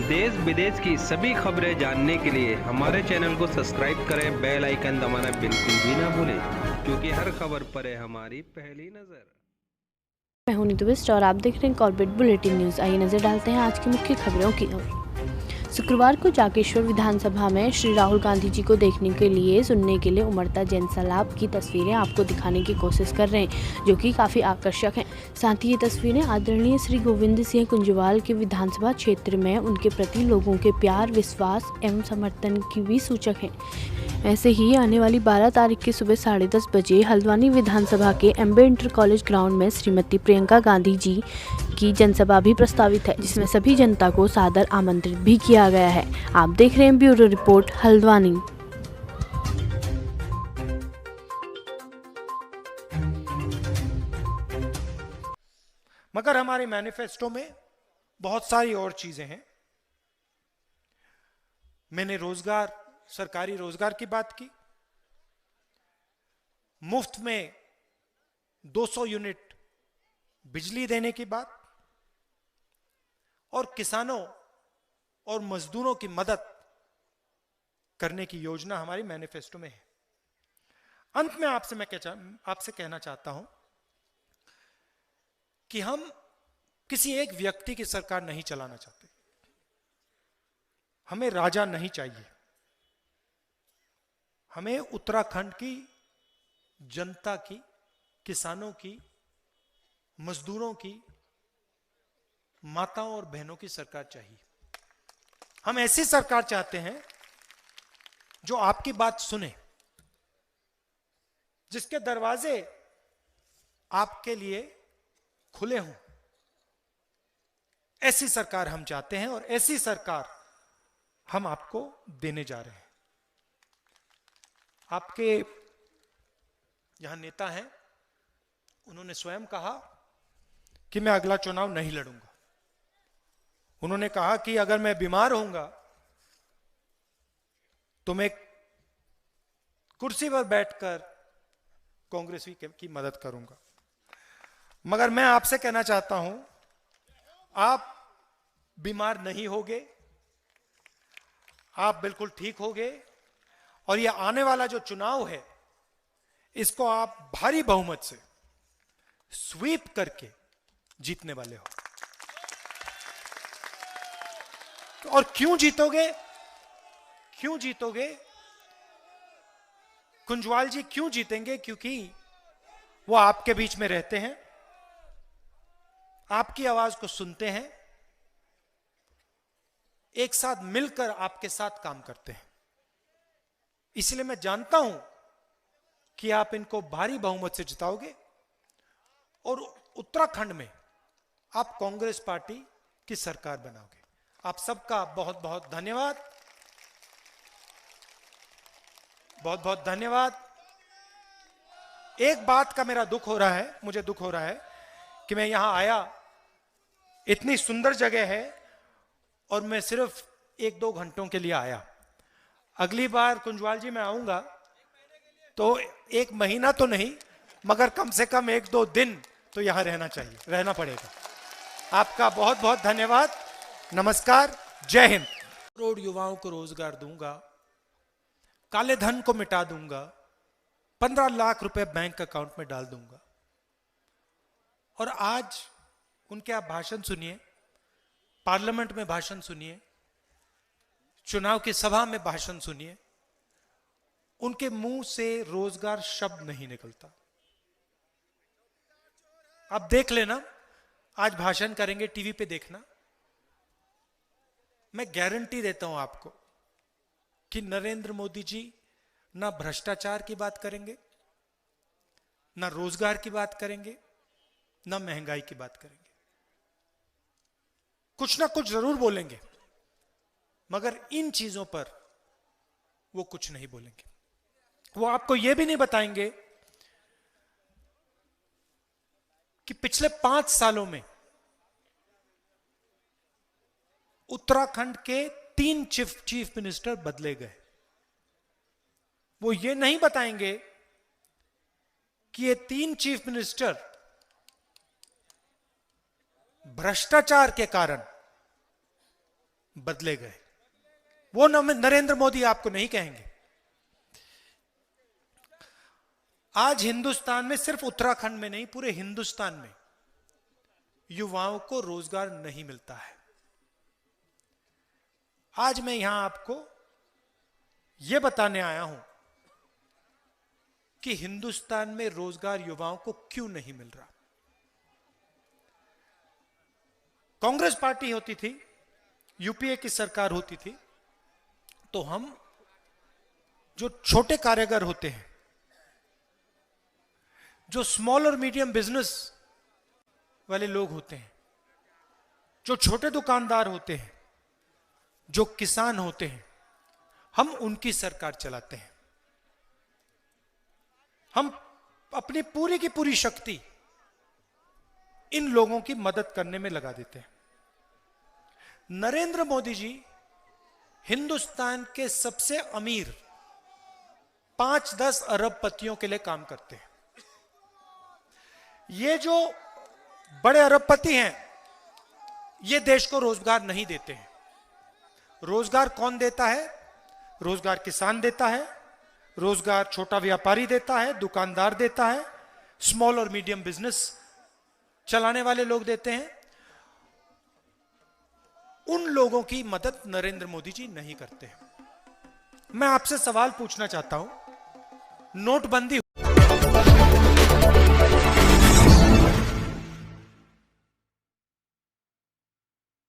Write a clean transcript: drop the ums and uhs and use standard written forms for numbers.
देश विदेश की सभी खबरें जानने के लिए हमारे चैनल को सब्सक्राइब करें, बेल आइकन दबाना बिल्कुल भी ना भूलें, क्योंकि हर खबर पर है हमारी पहली नज़र। मैं हूं नीतू बिस्ट और आप देख रहे हैं कॉर्पोरेट बुलेटिन न्यूज़। आइए नजर डालते हैं आज की मुख्य खबरों की ओर। शुक्रवार को जागेश्वर विधानसभा में श्री राहुल गांधी जी को देखने के लिए सुनने के लिए उमड़ता जनसैलाब की तस्वीरें आपको दिखाने की कोशिश कर रहे हैं, जो कि काफ़ी आकर्षक हैं। साथ ही ये तस्वीरें आदरणीय श्री गोविंद सिंह कुंजवाल के विधानसभा क्षेत्र में उनके प्रति लोगों के प्यार, विश्वास एवं समर्थन की भी सूचक हैं। ऐसे ही आने वाली 12 तारीख की सुबह 10:30 बजे हल्द्वानी विधानसभा के एमबी इंटर कॉलेज ग्राउंड में श्रीमती प्रियंका गांधी जी की जनसभा भी प्रस्तावित है, जिसमें सभी जनता को सादर आमंत्रित भी किया गया है। आप देख रहे हैं ब्यूरो रिपोर्ट हल्द्वानी। मगर हमारे मैनिफेस्टो में बहुत सारी और चीजें हैं। मैंने रोजगार, सरकारी रोजगार की बात की, मुफ्त में 200 यूनिट बिजली देने की बात, और किसानों और मजदूरों की मदद करने की योजना हमारी मैनिफेस्टो में है। अंत में आपसे कहना चाहता हूं कि हम किसी एक व्यक्ति की सरकार नहीं चलाना चाहते। हमें राजा नहीं चाहिए। हमें उत्तराखंड की जनता की, किसानों की, मजदूरों की, माताओं और बहनों की सरकार चाहिए। हम ऐसी सरकार चाहते हैं जो आपकी बात सुने, जिसके दरवाजे आपके लिए खुले हों। ऐसी सरकार हम चाहते हैं और ऐसी सरकार हम आपको देने जा रहे हैं। आपके यहां नेता हैं, उन्होंने स्वयं कहा कि मैं अगला चुनाव नहीं लड़ूंगा। उन्होंने कहा कि अगर मैं बीमार होऊंगा तो मैं कुर्सी पर बैठकर कांग्रेस की मदद करूंगा। मगर मैं आपसे कहना चाहता हूं, आप बीमार नहीं होगे, आप बिल्कुल ठीक होगे, और यह आने वाला जो चुनाव है इसको आप भारी बहुमत से स्वीप करके जीतने वाले हो। और क्यों जीतोगे? क्यों जीतोगे? कुंजवाल जी क्यों जीतेंगे? क्योंकि वो आपके बीच में रहते हैं, आपकी आवाज को सुनते हैं, एक साथ मिलकर आपके साथ काम करते हैं। इसलिए मैं जानता हूं कि आप इनको भारी बहुमत से जिताओगे और उत्तराखंड में आप कांग्रेस पार्टी की सरकार बनाओगे। आप सबका बहुत बहुत धन्यवाद, बहुत बहुत धन्यवाद। एक बात का मेरा दुख हो रहा है, मुझे दुख हो रहा है कि मैं यहां आया, इतनी सुंदर जगह है और मैं सिर्फ 1-2 घंटों के लिए आया। अगली बार कुंजवाल जी मैं आऊंगा तो 1 महीना तो नहीं, मगर कम से कम 1-2 दिन तो यहां रहना चाहिए, रहना पड़ेगा। आपका बहुत बहुत धन्यवाद। नमस्कार, जय हिंद। करोड़ युवाओं को रोजगार दूंगा, काले धन को मिटा दूंगा, 15 लाख रुपए बैंक अकाउंट में डाल दूंगा। और आज उनके आप भाषण सुनिए, पार्लियामेंट में भाषण सुनिए, चुनाव की सभा में भाषण सुनिए, उनके मुंह से रोजगार शब्द नहीं निकलता। आप देख लेना, आज भाषण करेंगे, टीवी पे देखना। मैं गारंटी देता हूं आपको कि नरेंद्र मोदी जी ना भ्रष्टाचार की बात करेंगे, ना रोजगार की बात करेंगे, ना महंगाई की बात करेंगे। कुछ ना कुछ जरूर बोलेंगे, मगर इन चीजों पर वो कुछ नहीं बोलेंगे। वो आपको यह भी नहीं बताएंगे कि पिछले 5 सालों में उत्तराखंड के 3 चीफ मिनिस्टर बदले गए। वो ये नहीं बताएंगे कि ये 3 चीफ मिनिस्टर भ्रष्टाचार के कारण बदले गए। वो नरेंद्र मोदी आपको नहीं कहेंगे। आज हिंदुस्तान में, सिर्फ उत्तराखंड में नहीं, पूरे हिंदुस्तान में युवाओं को रोजगार नहीं मिलता है। आज मैं यहां आपको यह बताने आया हूं कि हिंदुस्तान में रोजगार युवाओं को क्यों नहीं मिल रहा। कांग्रेस पार्टी होती थी, यूपीए की सरकार होती थी, तो हम जो छोटे कारीगर होते हैं, जो स्मॉल और मीडियम बिजनेस वाले लोग होते हैं, जो छोटे दुकानदार होते हैं, जो किसान होते हैं, हम उनकी सरकार चलाते हैं। हम अपनी पूरी की पूरी शक्ति इन लोगों की मदद करने में लगा देते हैं। नरेंद्र मोदी जी हिंदुस्तान के सबसे अमीर 5-10 अरबपतियों के लिए काम करते हैं। ये जो बड़े अरबपति हैं, ये देश को रोजगार नहीं देते हैं। रोजगार कौन देता है? रोजगार किसान देता है, रोजगार छोटा व्यापारी देता है, दुकानदार देता है, स्मॉल और मीडियम बिजनेस चलाने वाले लोग देते हैं। उन लोगों की मदद नरेंद्र मोदी जी नहीं करते हैं। मैं आपसे सवाल पूछना चाहता हूं, नोटबंदी